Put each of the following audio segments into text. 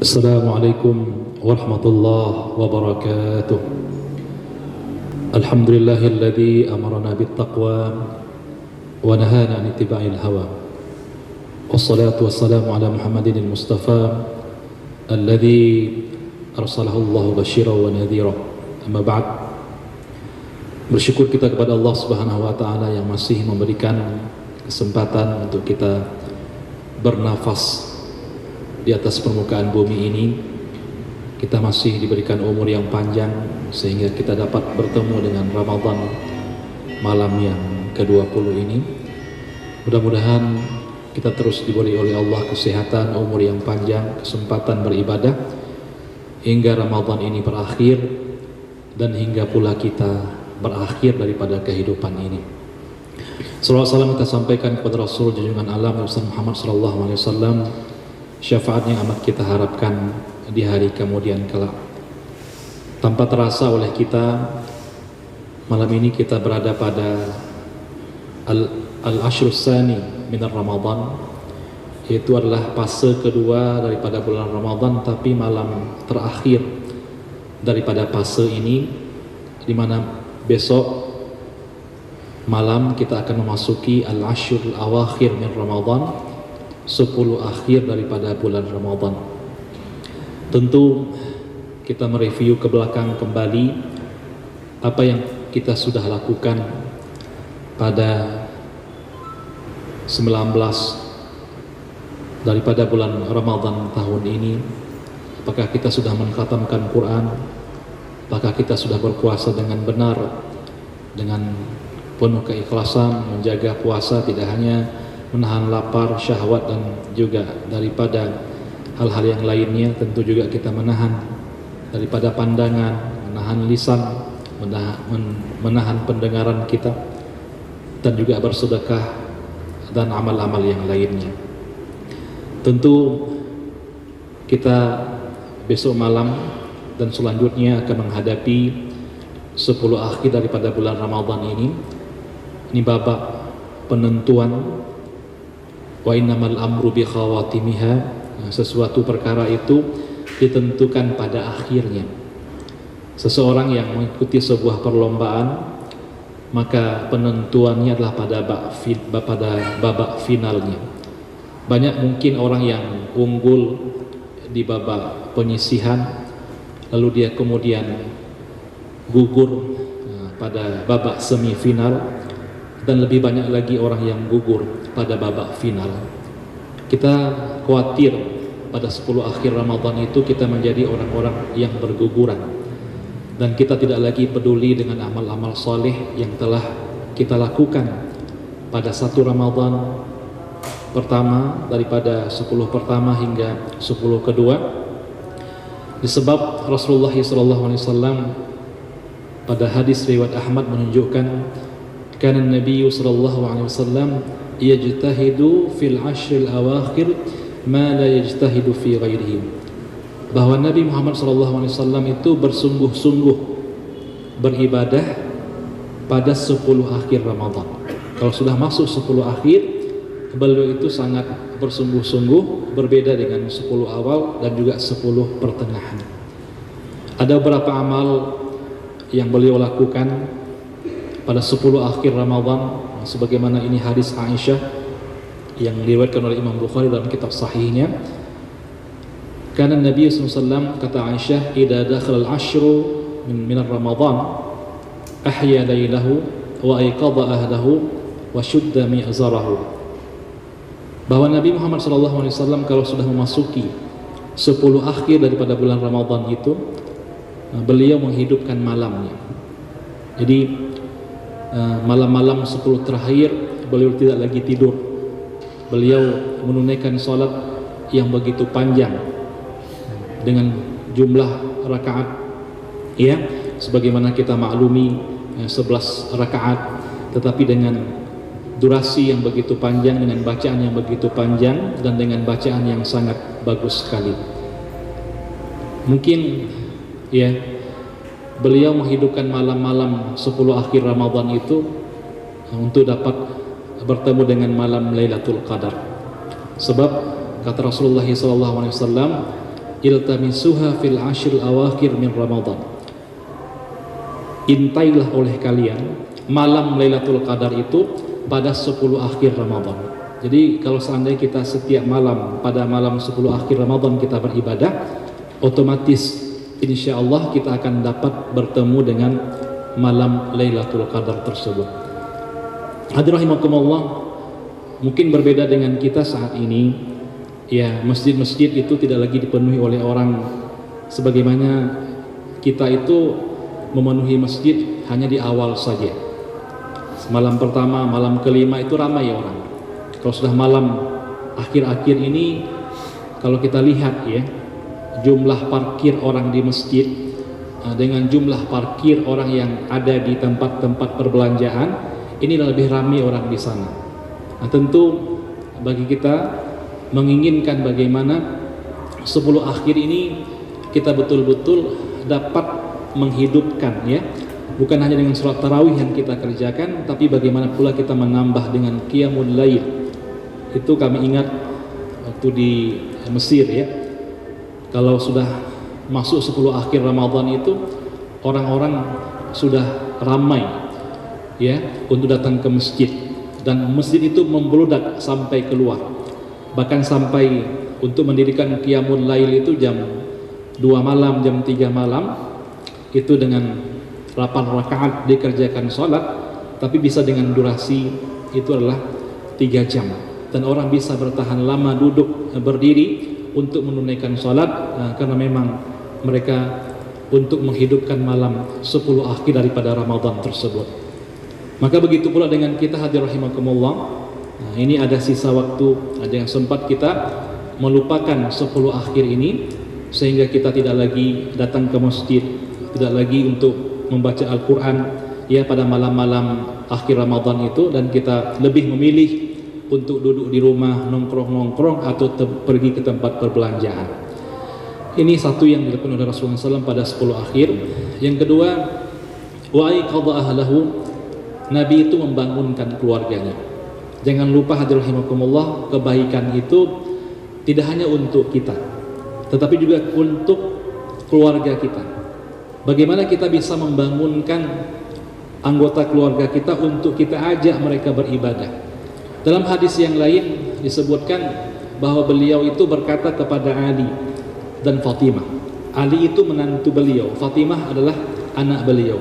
Assalamualaikum warahmatullahi wabarakatuh. Alhamdulillahilladzi amarna bittaqwa wa nahana 'an ittiba'il hawa. Wassalatu wassalamu ala Muhammadin al-Mustafa alladzi arsalahu Allah basyiran wa nadhira. Amma ba'd. Bersyukur kita kepada Allah Subhanahu wa taala yang masih memberikan kesempatan untuk kita bernafas di atas permukaan bumi ini. Kita masih diberikan umur yang panjang sehingga kita dapat bertemu dengan Ramadan malam yang ke-20 ini. Mudah-mudahan kita terus diberi oleh Allah kesehatan, umur yang panjang, kesempatan beribadah hingga Ramadan ini berakhir dan hingga pula kita berakhir daripada kehidupan ini. Salawat salam kita sampaikan kepada Rasul junjungan alam Nabi Muhammad SAW, syafaat yang amat kita harapkan di hari kemudian kelak. Tanpa terasa oleh kita, malam ini kita berada pada al-ashrus tsani min Ramadan, yaitu adalah fase kedua daripada bulan Ramadan, tapi malam terakhir daripada fase ini, di mana besok malam kita akan memasuki al-ashrul awakhir min Ramadan, 10 akhir daripada bulan Ramadan. Tentu kita mereview ke belakang kembali apa yang kita sudah lakukan pada 19 daripada bulan Ramadan tahun ini. Apakah kita sudah mengkhatamkan Quran? Apakah kita sudah berpuasa dengan benar, dengan penuh keikhlasan, menjaga puasa tidak hanya menahan lapar, syahwat, dan juga daripada hal-hal yang lainnya. Tentu juga kita menahan daripada pandangan, menahan lisan, menahan pendengaran kita, dan juga bersedekah dan amal-amal yang lainnya. Tentu kita besok malam dan selanjutnya akan menghadapi 10 akhir daripada bulan Ramadan ini. Ini babak penentuan. Wa innamal amru bi khawatimiha, sesuatu perkara itu ditentukan pada akhirnya. Seseorang yang mengikuti sebuah perlombaan, maka penentuannya adalah pada babak finalnya. Banyak mungkin orang yang unggul di babak penyisihan, lalu dia kemudian gugur pada babak semifinal, dan lebih banyak lagi orang yang gugur pada babak final. Kita khawatir pada 10 akhir Ramadan itu kita menjadi orang-orang yang berguguran, dan kita tidak lagi peduli dengan amal-amal soleh yang telah kita lakukan pada 1 Ramadan pertama, daripada 10 pertama hingga 10 kedua. Disebab Rasulullah SAW pada hadis riwayat Ahmad menunjukkan, kana Nabi sallallahu alaihi wasallam yajtahidu fil ashril awakhir ma la yajtahidu fi ghairihi, bahwa Nabi Muhammad sallallahu alaihi wasallam itu bersungguh-sungguh beribadah pada 10 akhir Ramadan. Kalau sudah masuk 10 akhir, beliau itu sangat bersungguh-sungguh, berbeda dengan 10 awal dan juga 10 pertengahan. Ada beberapa amal yang beliau lakukan pada 10 akhir Ramadan, sebagaimana ini hadis Aisyah yang diriwayatkan oleh Imam Bukhari dalam kitab sahihnya. Karena Nabi SAW, kata Aisyah, idza dakhala al-ashru min Ramadan ahya laylahu wa ayqadha ahlahu wa shudda mi'zarahu, bahwa Nabi Muhammad SAW kalau sudah memasuki 10 akhir daripada bulan Ramadan itu, beliau menghidupkan malamnya. Jadi malam-malam 10 terakhir beliau tidak lagi tidur. Beliau menunaikan salat yang begitu panjang dengan jumlah rakaat, ya, sebagaimana kita maklumi 11 rakaat, tetapi dengan durasi yang begitu panjang, dengan bacaan yang begitu panjang, dan dengan bacaan yang sangat bagus sekali. Mungkin ya, beliau menghidupkan malam-malam 10 akhir Ramadan itu untuk dapat bertemu dengan malam Lailatul Qadar. Sebab kata Rasulullah SAW, iltamisuha fil ashril awakhir min Ramadan. Intailah oleh kalian malam Lailatul Qadar itu pada 10 akhir Ramadan. Jadi kalau seandainya kita setiap malam pada malam 10 akhir Ramadan kita beribadah, otomatis insya Allah kita akan dapat bertemu dengan malam Lailatul Qadar tersebut. Hadirin rahimakumullah, mungkin berbeda dengan kita saat ini, ya masjid-masjid itu tidak lagi dipenuhi oleh orang sebagaimana kita itu memenuhi masjid hanya di awal saja. Malam pertama, malam kelima itu ramai orang. Kalau sudah malam akhir-akhir ini, kalau kita lihat ya, jumlah parkir orang di masjid dengan jumlah parkir orang yang ada di tempat-tempat perbelanjaan, ini lebih ramai orang di sana. Nah, tentu bagi kita menginginkan bagaimana 10 akhir ini kita betul-betul dapat menghidupkan, ya, bukan hanya dengan sholat tarawih yang kita kerjakan, tapi bagaimana pula kita menambah dengan qiyamul lail. Itu kami ingat waktu di Mesir, ya, kalau sudah masuk 10 akhir Ramadan itu orang-orang sudah ramai, ya, untuk datang ke masjid, dan masjid itu membludak sampai keluar, bahkan sampai untuk mendirikan qiyamul lail itu jam 2 malam, jam 3 malam itu dengan 8 rakaat dikerjakan sholat, tapi bisa dengan durasi itu adalah 3 jam, dan orang bisa bertahan lama duduk berdiri untuk menunaikan sholat, karena memang mereka untuk menghidupkan malam 10 akhir daripada Ramadan tersebut. Maka begitu pula dengan kita, hadirin rahimakumullah. Nah, ini ada sisa waktu, ada yang sempat kita melupakan 10 akhir ini, sehingga kita tidak lagi datang ke masjid, tidak lagi untuk membaca Al-Quran, ya, pada malam-malam akhir Ramadan itu, dan kita lebih memilih untuk duduk di rumah, nongkrong-nongkrong, atau pergi ke tempat perbelanjaan. Ini satu yang dilakukan oleh Rasulullah SAW pada 10 akhir. Yang kedua, wa aiqadha ahlahu, Nabi itu membangunkan keluarganya. Jangan lupa, hadirin rahimakumullah, kebaikan itu tidak hanya untuk kita, tetapi juga untuk keluarga kita. Bagaimana kita bisa membangunkan anggota keluarga kita untuk kita ajak mereka beribadah. Dalam hadis yang lain disebutkan bahwa beliau itu berkata kepada Ali dan Fatimah. Ali itu menantu beliau, Fatimah adalah anak beliau.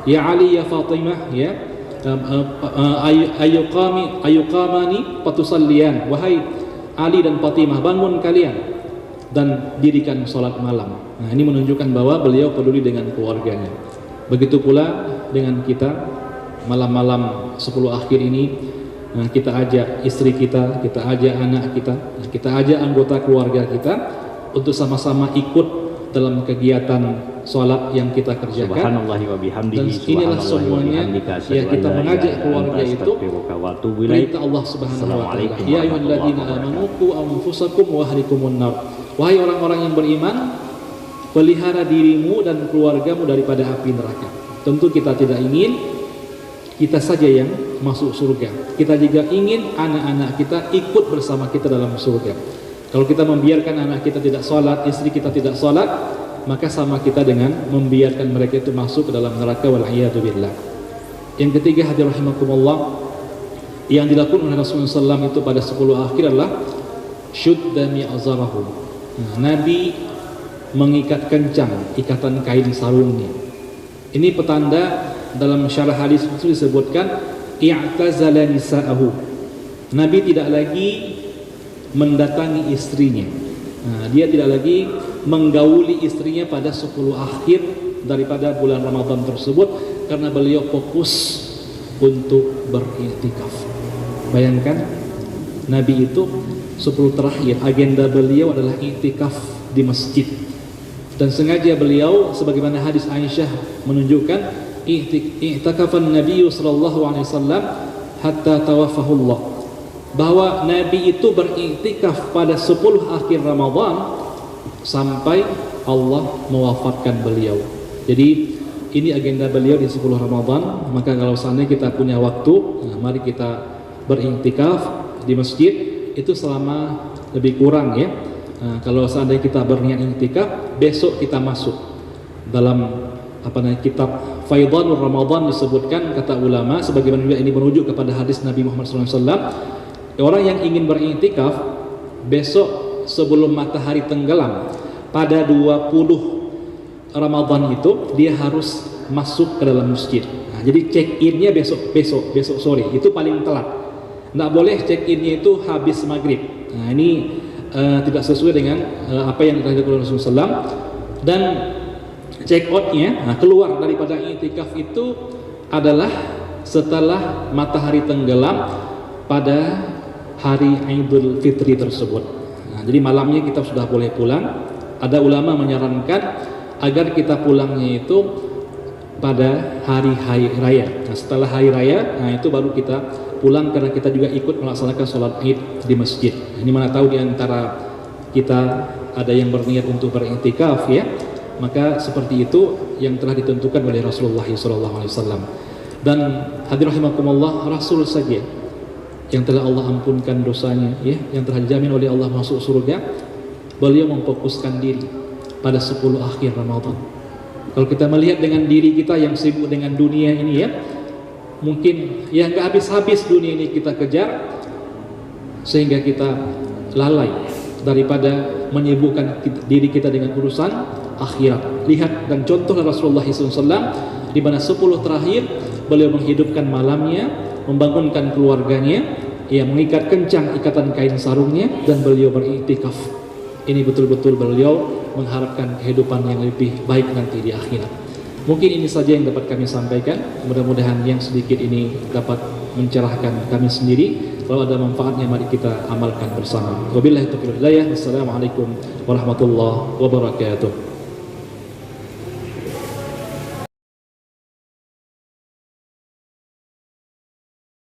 Ya Ali, ya Fatimah, ya, ayuqamani patusallian, wahai Ali dan Fatimah, bangun kalian dan dirikan sholat malam. Nah, ini menunjukkan bahwa beliau peduli dengan keluarganya. Begitu pula dengan kita, malam-malam 10 akhir ini, nah, kita ajak istri kita ajak anak kita, kita ajak anggota keluarga kita untuk sama-sama ikut dalam kegiatan sholat yang kita kerjakan. Dan inilah semuanya, ya, kita mengajak keluarga itu perintah Allah Subhanahu wa taala. Ya ayyuhalladzina amanu qu anfusakum wa ahlikumun nar. Wahai orang-orang yang beriman, pelihara dirimu dan keluargamu daripada api neraka. Tentu kita tidak ingin kita saja yang masuk surga. Kita juga ingin anak-anak kita ikut bersama kita dalam surga. Kalau kita membiarkan anak kita tidak sholat, istri kita tidak sholat, maka sama kita dengan membiarkan mereka itu masuk ke dalam neraka, wal'iyadu billah. Yang ketiga, hadirin rahimakumullah, yang dilakukan oleh Rasulullah SAW itu pada 10 akhir adalah syudda mi'azarahu. Nabi mengikat kencang ikatan kain sarungnya. Ini petanda, dalam syarah hadis itu disebutkan i'tazala nisa'ahu. Nabi tidak lagi mendatangi istrinya. Dia tidak lagi menggauli istrinya pada 10 akhir daripada bulan Ramadan tersebut, karena beliau fokus untuk beriktikaf. Bayangkan, Nabi itu 10 terakhir agenda beliau adalah iktikaf di masjid, dan sengaja beliau, sebagaimana hadis Aisyah menunjukkan, i'takafan Nabi sallallahu alaihi wasallam hatta tawaffahullah, bahwa Nabi itu beriktikaf pada 10 akhir Ramadan sampai Allah mewafatkan beliau. Jadi ini agenda beliau di 10 Ramadan. Maka kalau seandainya kita punya waktu, mari kita beriktikaf di masjid itu selama lebih kurang, ya, Kalau seandainya kita berniat i'tikaf, besok kita masuk dalam kitab Faidanur Ramadan disebutkan, kata ulama, sebagaimana juga ini merujuk kepada hadis Nabi Muhammad SAW, orang yang ingin beriktikaf besok sebelum matahari tenggelam pada 20 Ramadan itu dia harus masuk ke dalam masjid. Jadi check innya besok sore, itu paling telat. Nggak boleh check innya itu habis maghrib. Ini tidak sesuai dengan apa yang dilakukan oleh Rasulullah SAW. Dan check outnya, keluar daripada i'tikaf itu adalah setelah matahari tenggelam pada hari Idul Fitri tersebut. Jadi malamnya kita sudah boleh pulang. Ada ulama menyarankan agar kita pulangnya itu pada hari raya. Setelah hari raya, itu baru kita pulang, karena kita juga ikut melaksanakan sholat Id di masjid. Ini mana tahu di antara kita ada yang berniat untuk beriktikaf, ya. Maka seperti itu yang telah ditentukan oleh Rasulullah SAW. Dan hadirin rahimakumullah, Rasul saja yang telah Allah ampunkan dosanya, ya, yang telah dijamin oleh Allah masuk surga, beliau memfokuskan diri pada 10 akhir Ramadan. Kalau kita melihat dengan diri kita yang sibuk dengan dunia ini, ya, mungkin ya nggak habis-habis dunia ini kita kejar, sehingga kita lalai daripada menyibukkan diri kita dengan urusan akhirat. Lihat dan contoh Rasulullah SAW, di mana 10 terakhir beliau menghidupkan malamnya, membangunkan keluarganya, ia mengikat kencang ikatan kain sarungnya, dan beliau beriktikaf. Ini betul-betul beliau mengharapkan kehidupan yang lebih baik nanti di akhirat. Mungkin ini saja yang dapat kami sampaikan. Mudah-mudahan yang sedikit ini dapat mencerahkan kami sendiri. Kalau ada manfaatnya, mari kita amalkan bersama. Wabillahi taufiq wal hidayah. Wassalamualaikum warahmatullahi wabarakatuh.